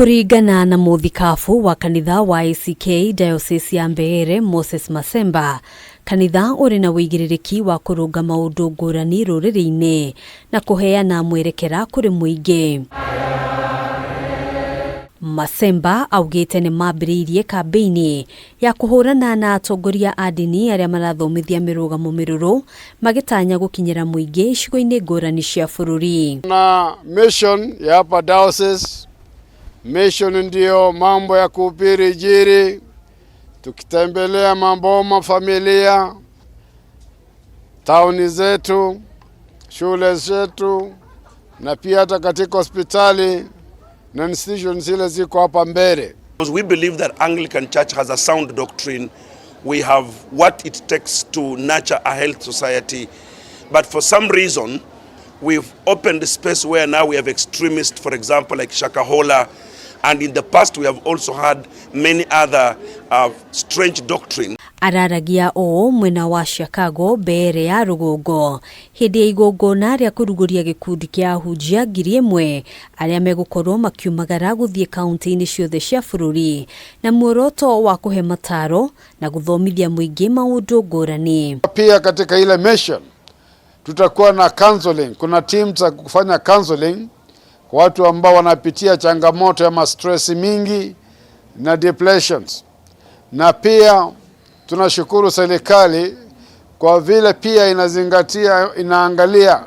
Kuringana na muthikabu wa kanitha wa ACK Diocese ya MBEERE Moses Masemba, kanitha uri na wĩigĩrĩrĩki wa kũrũnga maũndũ ngũrani rũrĩrĩ-inĩ na kũheana mwerekera kũrĩ mũingĩ. Masemba augĩte nĩ mambĩrĩirie kambĩ-ini ya kũhũrana na atongoria a ndini arĩa marathomithia mĩrũgamo mĩrũrũ magĩtanya gũkinyĩra mũingĩ icigo-inĩ ngũrani cia bũrũri. Na mission ya hapa diocese, mission ndio mambo ya kuhubiri Injili, tukitembelea maboma, familia, tauni zetu, shule zetu, na pia hata katika hospitali na institutions zile ziko hapa MBEERE. Because we believe that Anglican Church has a sound doctrine. We have what it takes to nurture a health society. But for some reason, we've opened the space where now we have extremists, for example, like Shakahola. And in the past, we have also had many other strange doctrines. Araragia o mwena wa Chicago mbere ya RUGONGO hindi ya igongona ria kuruguria gikundi kia ahunjia 1000 aria megukorwo makiumagara guthie kaunti-ini ciothe cia bururi na muoroto wa kuhe mataro na guthomithia muingi maundu ngurani. Pia katika ile mission tutakuwa na counseling. Kuna team za kufanya counseling kwa watu ambao wanapitia changamoto ya stress mingi na depressions. Na pia tunashukuru serikali kwa vile pia inaangalia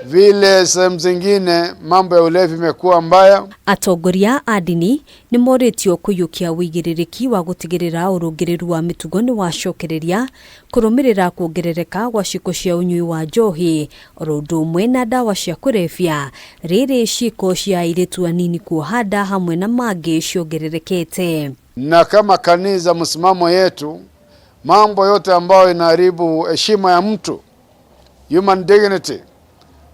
vile sehemu zingine mambo ya ulevi imekuwa mbaya. Atongoria a ndini NIMORITIO kũiyũkia wĩigĩrĩrĩki wa gũtigĩrĩra ũrũngĩrĩru wa mĩtugo nĩ wacokereria kũrũmĩrĩra kuongerereka gwa ciĩko cia ũnyui wa njohi oro ũndũ ũmwe na ndawa cia kũrebia, rĩrĩ ciĩko cia airĩtu anini kuoha nda hamwe na mangĩ ciongererekete. Na kama kanisa, msimamo yetu, mambo yote ambayo inaharibu heshima ya mtu, human dignity,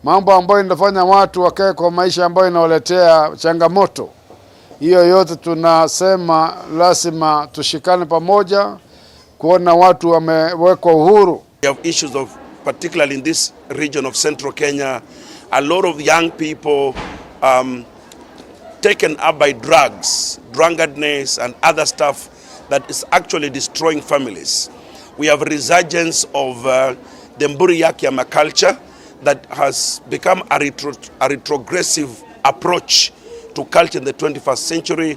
mambo ambayo inafanya watu wakae kwa maisha ambayo inawaletea changamoto, hiyo yote tunasema lazima tushikane pamoja kuona watu wamewekwa uhuru. We have issues of, particularly in this region of central Kenya, a lot of young people taken up by drugs, drunkenness and other stuff that is actually destroying families. We have a resurgence of the Mburiyakiama culture that has become a retrogressive approach to culture in the 21st century.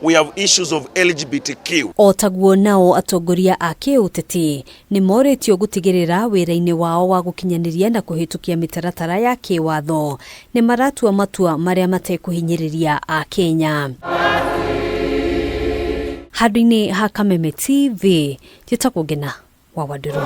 We have issues of LGBTQ. Otaguo nao atongoria a kĩũteti NIMORITIO gũtigĩrĩra wĩra-inĩ wao wa gũkinyaniria na kũhĩtũkia mĩtaratara ya kĩwatho nĩ maratua matua marĩa matekũhinyĩrĩria AKENYA. Handũ-inĩ ha Kameme TV, njĩtagwo Ngina wa Wandĩrũ.